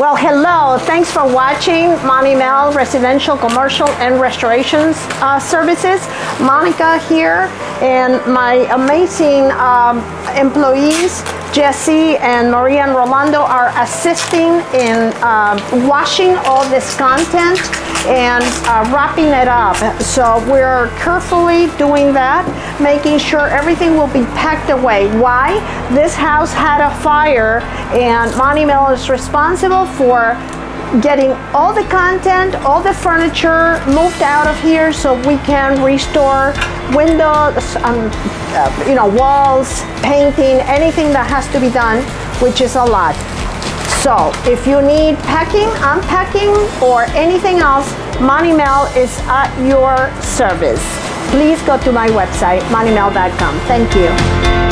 Well, hello. Thanks for watching Moni Mel Residential, Commercial, and Restorations Services. Monica here, and my amazing employees, Jesse and Maria and Rolando, are assisting in washing all this content and wrapping it up. So we're carefully doing that, making sure everything will be packed away. Why? This house had a fire, and Moni Mel is responsible for getting all the content, all the furniture moved out of here so we can restore windows, walls, painting, anything that has to be done, which is a lot. So if you need packing, unpacking, or anything else, Moni Mel is at your service. Please go to my website, monimel.com. Thank you.